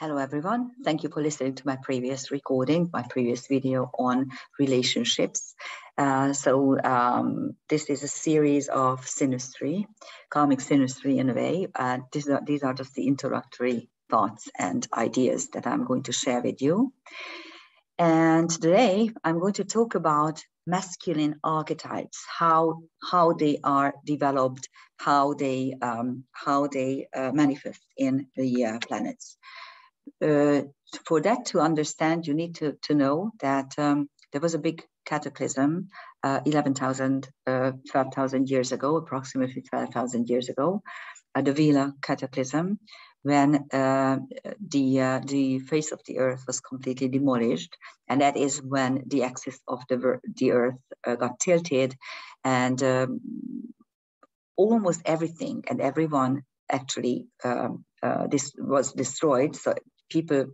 Hello, everyone. Thank you for listening to my previous recording, my previous video on relationships. This is a series of synastry, karmic synastry in a way. These are just the introductory thoughts and ideas that I'm going to share with you. And today I'm going to talk about masculine archetypes, how they are developed, how they manifest in the planets. For that to understand, you need to know that there was a big cataclysm 12,000 years ago, approximately 12,000 years ago, the Vela cataclysm, when the face of the earth was completely demolished. And that is when the axis of the earth got tilted, and almost everything and everyone actually this was destroyed. So people,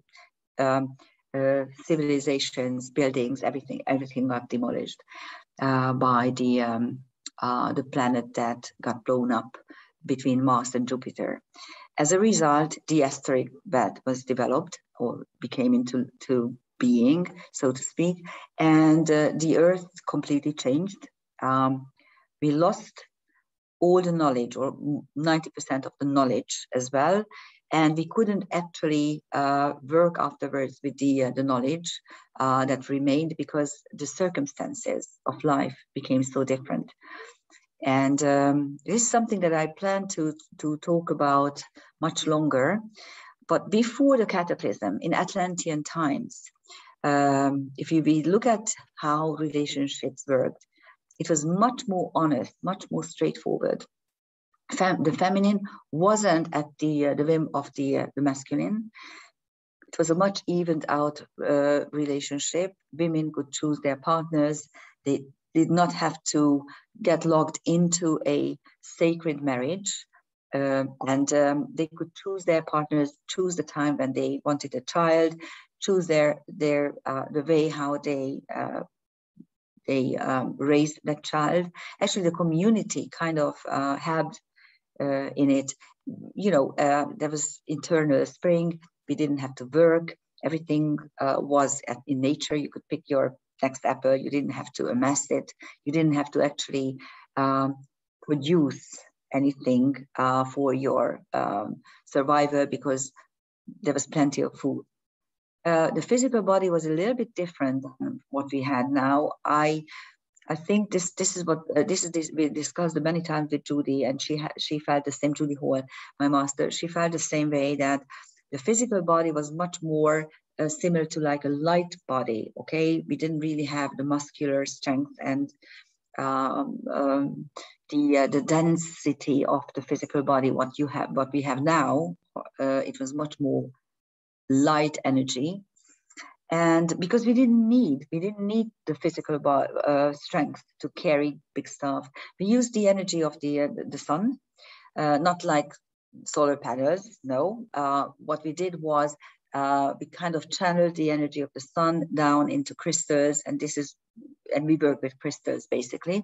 civilizations, buildings, everything got demolished by the planet that got blown up between Mars and Jupiter. As a result, the asteroid belt was developed, or became into being, so to speak, and the Earth completely changed. We lost all the knowledge, or 90% of the knowledge as well, and we couldn't actually work afterwards with the knowledge that remained, because the circumstances of life became so different. And this is something that I plan to talk about much longer. But before the cataclysm, in Atlantean times, if we look at how relationships worked, it was much more honest, much more straightforward. The feminine wasn't at the whim of the masculine. It was a much evened out relationship. Women could choose their partners. They did not have to get locked into a sacred marriage. And they could choose their partners, choose the time when they wanted a child, choose the way how they raised that child. Actually, the community kind of helped in it. You know, there was internal spring. We didn't have to work. Everything was in nature. You could pick your next apple. You didn't have to amass it. You didn't have to actually produce anything for your survival, because there was plenty of food. The physical body was a little bit different than what we had now. I think this is we discussed many times with Judy, and she felt the same. Judy Hall, my master, she felt the same way, that the physical body was much more similar to like a light body. Okay, we didn't really have the muscular strength and the density of the physical body. What we have now, it was much more light energy. And because we didn't need the physical strength to carry big stuff, we used the energy of the sun, not like solar panels. No, what we did was we kind of channeled the energy of the sun down into crystals, and we work with crystals basically.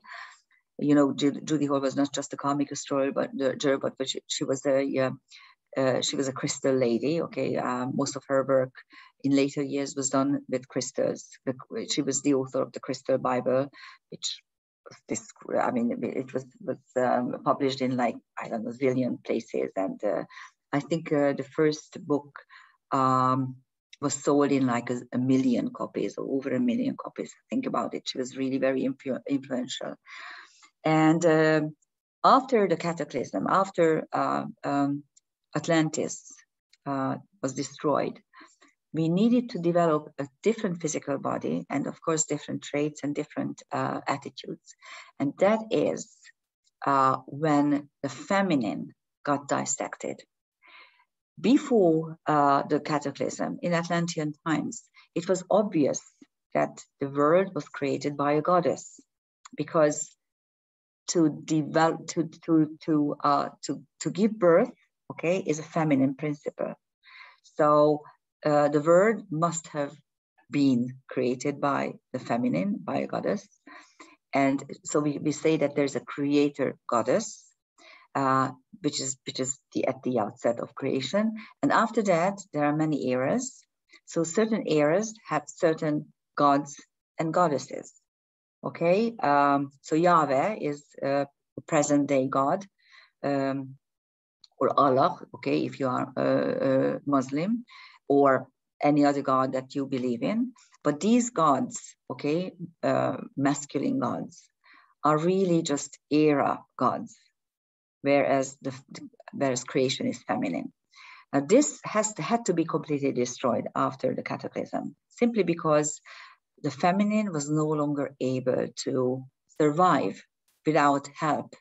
You know, Judy Hall was not just a karmic astrologer, but she was a crystal lady. Okay, most of her work in later years was done with crystals. She was the author of the Crystal Bible, which it was published in, like, I don't know, a zillion places. And I think the first book was sold in like a million copies, or over 1 million copies. Think about it. She was really very influential. And after the cataclysm, after Atlantis was destroyed, we needed to develop a different physical body, and of course different traits and different attitudes. And that is when the feminine got dissected. Before the cataclysm, in Atlantean times, it was obvious that the world was created by a goddess, because to give birth, okay, is a feminine principle. So the world must have been created by the feminine, by a goddess. And so we say that there's a creator goddess, which is at the outset of creation. And after that, there are many eras. So certain eras have certain gods and goddesses. Okay, so Yahweh is a present day God, or Allah, okay, if you are a Muslim, or any other god that you believe in. But these gods, okay, masculine gods, are really just era gods, whereas whereas creation is feminine. Now this had to be completely destroyed after the cataclysm, simply because the feminine was no longer able to survive without help.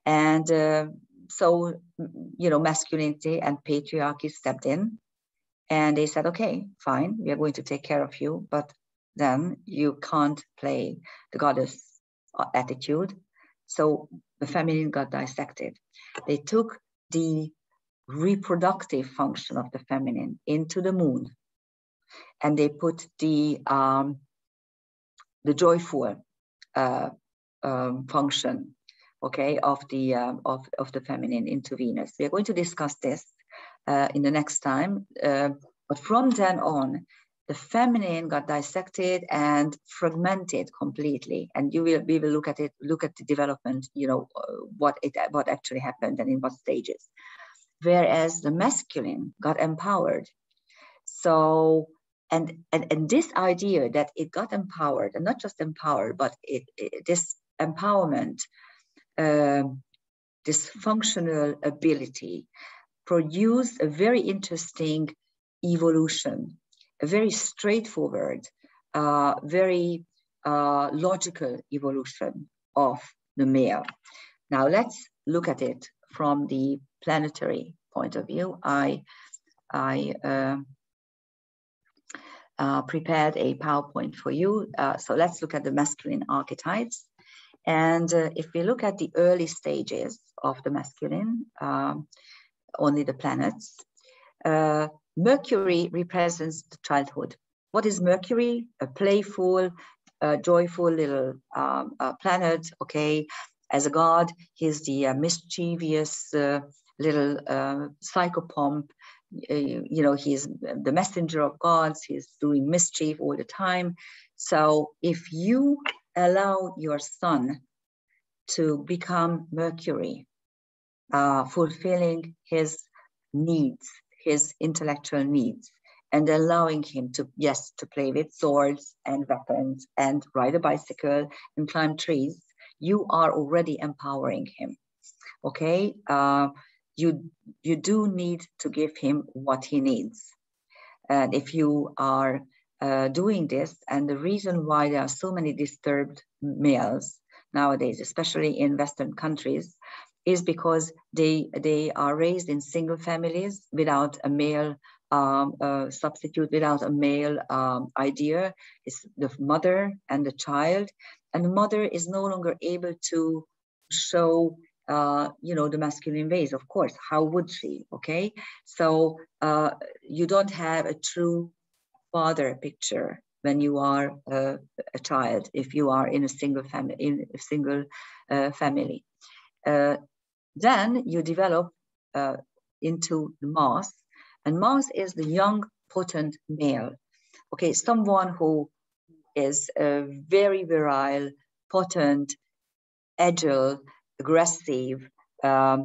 And so, you know, masculinity and patriarchy stepped in, and they said, okay, fine, we are going to take care of you, but then you can't play the goddess attitude. So the feminine got dissected. They took the reproductive function of the feminine into the moon, and they put the joyful function, okay, of the feminine into Venus. We are going to discuss this in the next time. But from then on, the feminine got dissected and fragmented completely. And we will look at the development, you know, what actually happened and in what stages. Whereas the masculine got empowered. So, and this idea that it got empowered, and not just empowered, but this empowerment, this functional ability, produced a very interesting evolution, a very straightforward, very logical evolution of the male. Now let's look at it from the planetary point of view. I prepared a PowerPoint for you. So let's look at the masculine archetypes. And if we look at the early stages of the masculine, only the planets, Mercury represents the childhood. What is Mercury? A playful, joyful little planet, okay? As a god, he's the mischievous little psychopomp. You know, he's the messenger of gods. He's doing mischief all the time. So if you allow your son to become Mercury, fulfilling his needs, his intellectual needs, and allowing him to, yes, to play with swords and weapons and ride a bicycle and climb trees, you are already empowering him, okay? You do need to give him what he needs. And if you are doing this, and the reason why there are so many disturbed males nowadays, especially in Western countries, is because they are raised in single families without a male substitute, without a male idea. It's the mother and the child, and the mother is no longer able to show you know, the masculine ways. Of course, how would she? Okay, so you don't have a true father picture when you are a child, if you are in a single family. Then you develop into Mars, and Mars is the young, potent male. Okay, someone who is very virile, potent, agile, aggressive, a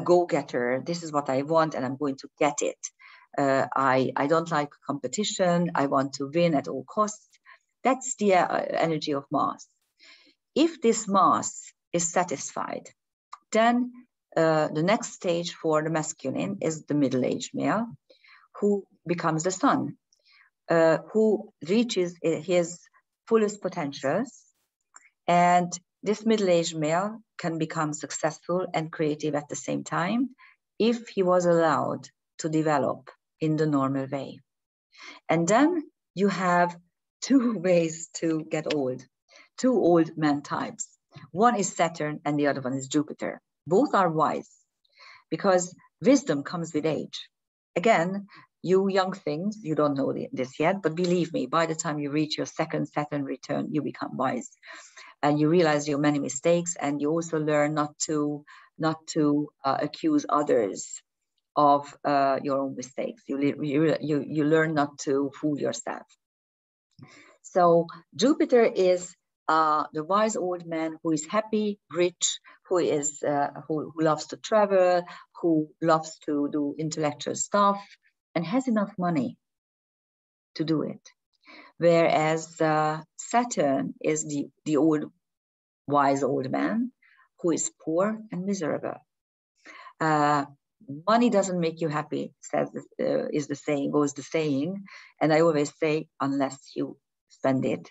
go-getter. This is what I want, and I'm going to get it. I don't like competition. I want to win at all costs. That's the energy of Mars. If this Mars is satisfied, then the next stage for the masculine is the middle-aged male, who becomes the sun, who reaches his fullest potentials. And this middle-aged male can become successful and creative at the same time if he was allowed to develop in the normal way. And then you have two ways to get old, two old man types. One is Saturn and the other one is Jupiter. Both are wise because wisdom comes with age. Again, you young things, you don't know this yet, but believe me, by the time you reach your second Saturn return, you become wise. And you realize your many mistakes, and you also learn not to not to accuse others of your own mistakes. You learn not to fool yourself. So Jupiter is the wise old man who is happy, rich, who loves to travel, who loves to do intellectual stuff, and has enough money to do it. Whereas Saturn is the old wise old man who is poor and miserable. Money doesn't make you happy, goes the saying, and I always say, unless you spend it.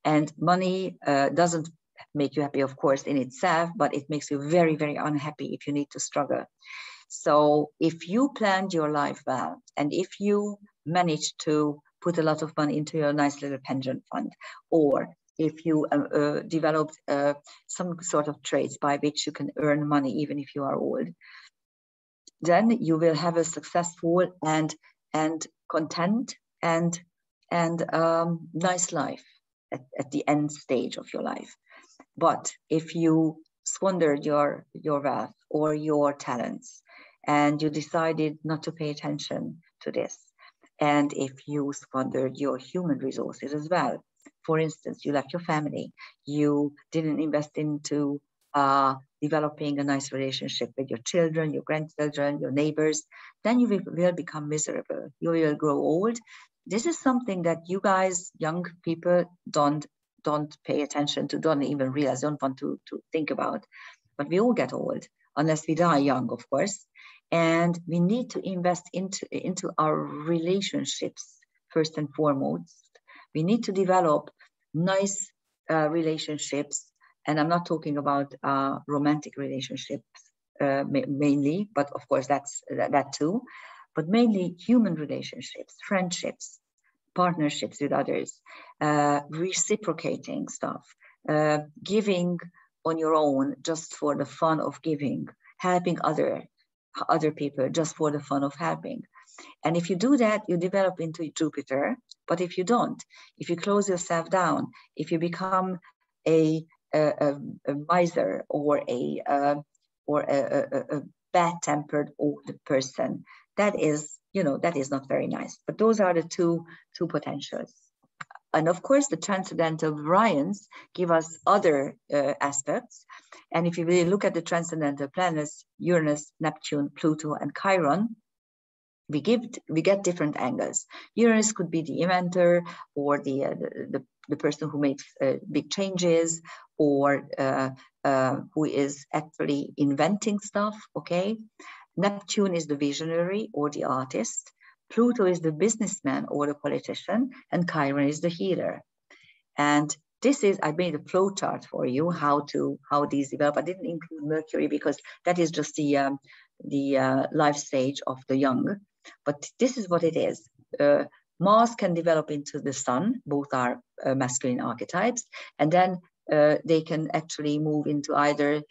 And money doesn't make you happy, of course, in itself, but it makes you very, very unhappy if you need to struggle. So if you planned your life well, and if you managed to put a lot of money into your nice little pension fund, or if you developed some sort of trades by which you can earn money even if you are old, then you will have a successful and content and nice life at the end stage of your life. But if you squandered your wealth or your talents, and you decided not to pay attention to this, and if you squandered your human resources as well, for instance, you left your family, you didn't invest into developing a nice relationship with your children, your grandchildren, your neighbors, then you will become miserable. You will grow old. This is something that you guys, young people, don't pay attention to, don't even realize, don't want to think about. But we all get old, unless we die young, of course. And we need to invest into our relationships first and foremost. We need to develop nice relationships. And I'm not talking about romantic relationships mainly, but of course that too. But mainly human relationships, friendships, partnerships with others, reciprocating stuff, giving on your own just for the fun of giving, helping other people just for the fun of helping. And if you do that, you develop into Jupiter. But if you don't, if you close yourself down, if you become a miser or a bad-tempered old person, that is not very nice. But those are the two potentials. And of course, the transcendental variants give us other aspects. And if you really look at the transcendental planets, Uranus, Neptune, Pluto, and Chiron, we get different angles. Uranus could be the inventor, or the person who makes big changes, or who is actually inventing stuff, okay? Neptune is the visionary or the artist. Pluto is the businessman or the politician, and Chiron is the healer. And this is, I made a flow chart for you, how these develop. I didn't include Mercury because that is just the life stage of the young. But this is what it is. Mars can develop into the sun, both are masculine archetypes, and then they can actually move into either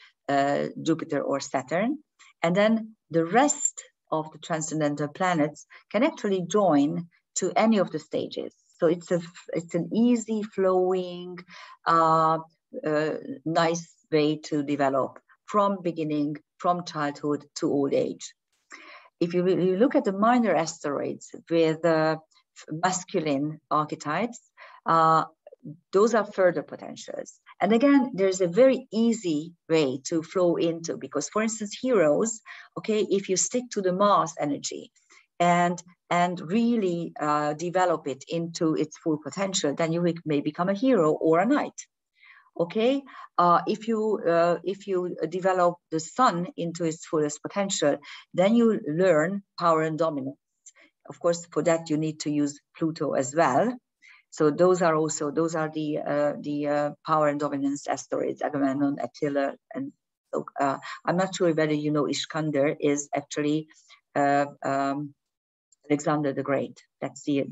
Jupiter or Saturn. And then the rest of the transcendental planets can actually join to any of the stages. So it's an easy flowing, nice way to develop from beginning, from childhood to old age. If you look at the minor asteroids with masculine archetypes, those are further potentials. And again, there's a very easy way to flow into, because for instance, heroes, okay, if you stick to the Mars energy and really develop it into its full potential, then you may become a hero or a knight. Okay, if you develop the sun into its fullest potential, then you learn power and dominance. Of course, for that you need to use Pluto as well. So those are the power and dominance asteroids, Agamemnon, Attila, and so I'm not sure whether you know Iskander is actually Alexander the Great. That's the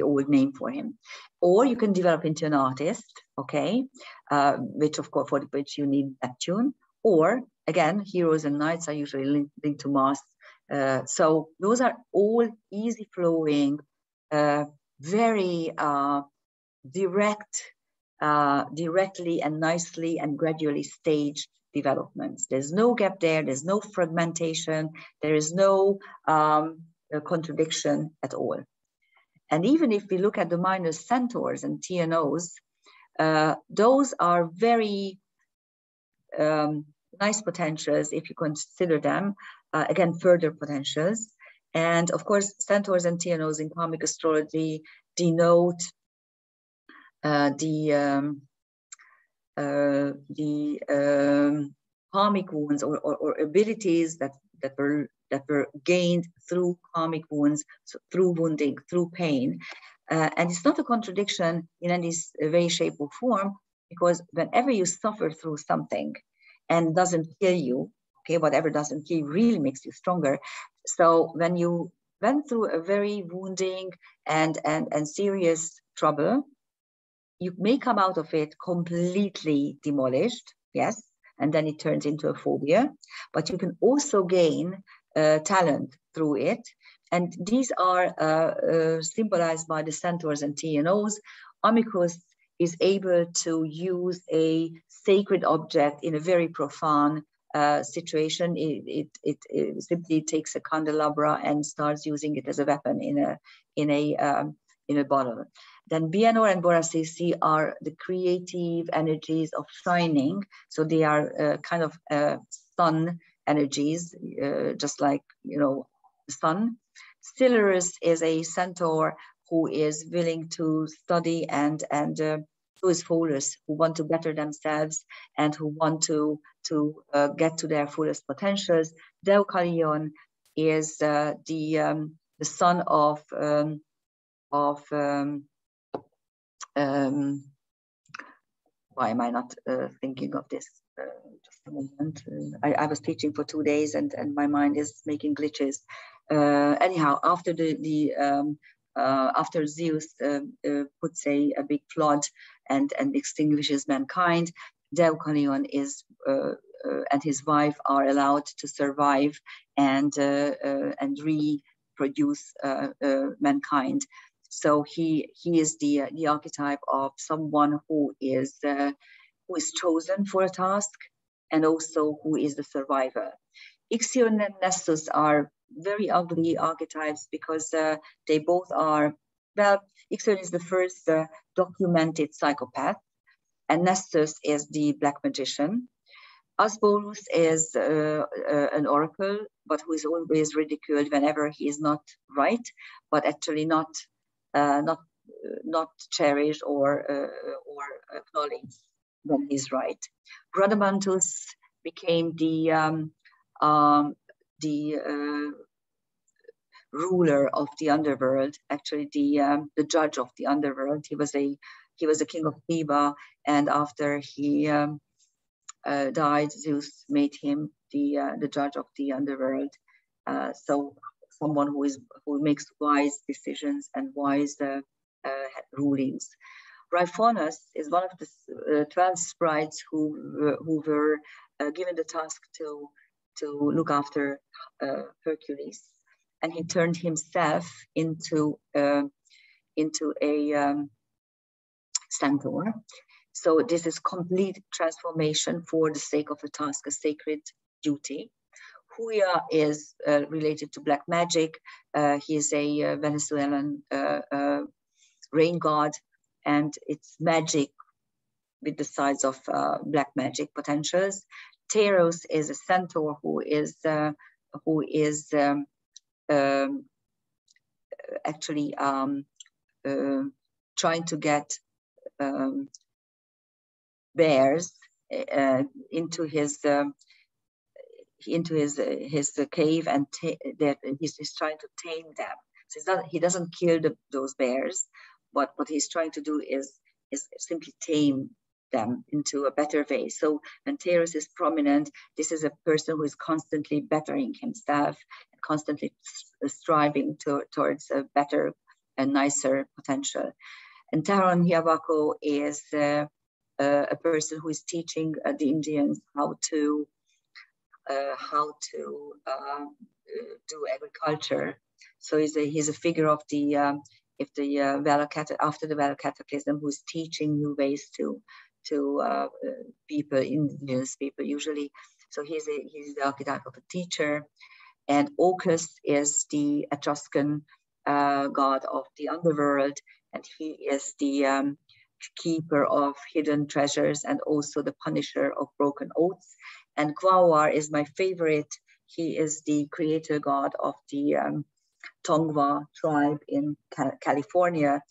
old name for him. Or you can develop into an artist, okay, which of course for which you need Neptune. Or again, heroes and knights are usually linked to Mars. So those are all easy flowing, very directly and nicely and gradually staged developments. There's no gap there. There's no fragmentation. There is no contradiction at all. And even if we look at the minor centaurs and TNOs, those are very nice potentials if you consider them, again, further potentials. And of course, centaurs and TNOs in karmic astrology denote the karmic wounds or abilities that were gained through karmic wounds, so through wounding, through pain. And it's not a contradiction in any way, shape, or form, because whenever you suffer through something and doesn't kill you, okay, whatever doesn't kill you really makes you stronger. So when you went through a very wounding and serious trouble, you may come out of it completely demolished, yes, and then it turns into a phobia, but you can also gain talent through it. And these are symbolized by the centaurs and TNOs. Amicus is able to use a sacred object in a very profound situation. It simply takes a candelabra and starts using it as a weapon in a bottle. Then Bianor and Borasisi are the creative energies of shining. So they are kind of sun energies, just like, you know, the sun. Silurus is a centaur who is willing to study and who is focused, who want to better themselves and who want to get to their fullest potentials. Deukalion is the son of why am I not thinking of this? Just a moment. I was teaching for 2 days and my mind is making glitches. Anyhow, after after Zeus puts a big flood and extinguishes mankind, Deukalion is and his wife are allowed to survive and reproduce mankind. So he is the archetype of someone who is chosen for a task and also who is the survivor. Ixion and Nessus are very ugly archetypes because they both are, well, Ixion is the first documented psychopath and Nessus is the black magician. Asbolus is an oracle, but who is always ridiculed whenever he is not right, but actually not cherished or acknowledged when he's right. Rhadamanthus became the ruler of the underworld, actually the judge of the underworld. He was a king of Theba, and after he died, Zeus made him the judge of the underworld. So someone who makes wise decisions and wise rulings. Rhyphonus is one of the 12 sprites who were given the task to look after Hercules, and he turned himself into a centaur. So this is complete transformation for the sake of a task, a sacred duty. Huya is related to black magic. He is a Venezuelan rain god, and it's magic with the size of black magic potentials. Teros is a centaur who is actually trying to get bears into his cave, and that he's trying to tame them. So he doesn't kill those bears, but what he's trying to do is simply tame them into a better way. So when Teros is prominent, this is a person who is constantly bettering himself and constantly striving towards a better and nicer potential. And Taron Hiawako is a person who is teaching the Indians how to do agriculture. So he's a figure of the after the Vela Cataclysm, who's teaching new ways to to people, indigenous people usually. So he's the archetype of a teacher, and Orcus is the Etruscan god of the underworld, and he is the keeper of hidden treasures and also the punisher of broken oaths. And Quaoar is my favorite. He is the creator god of the Tongva tribe in California.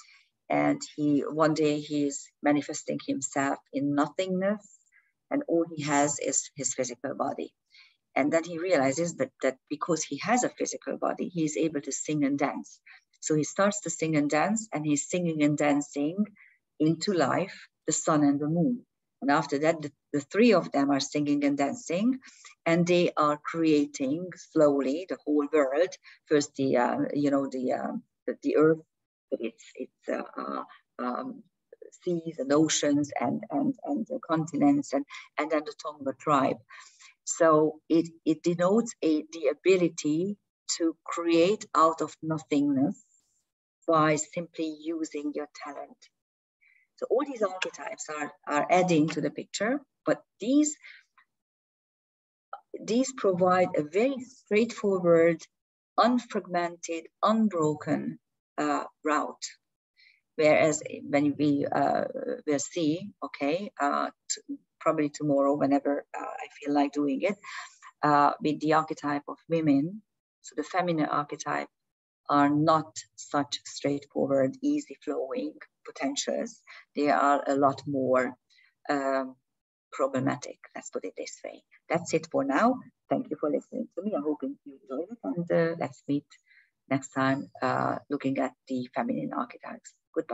And one day he's manifesting himself in nothingness, and all he has is his physical body. And then he realizes that because he has a physical body, he's able to sing and dance. So he starts to sing and dance, and he's singing and dancing into life, the sun and the moon. And after that, the three of them are singing and dancing, and they are creating slowly the whole world. First, the earth, but it's seas and oceans and the continents, and then the Tongva tribe. So it denotes the ability to create out of nothingness by simply using your talent. So all these archetypes are adding to the picture, but these provide a very straightforward, unfragmented, unbroken route. Whereas when we will see, okay, probably tomorrow, whenever I feel like doing it, with the archetype of women, so the feminine archetype, are not such straightforward, easy flowing potentials. They are a lot more problematic, let's put it this way. That's it for now. Thank you for listening to me. I'm hoping you enjoyed it, and let's meet next time looking at the feminine archetypes. Goodbye.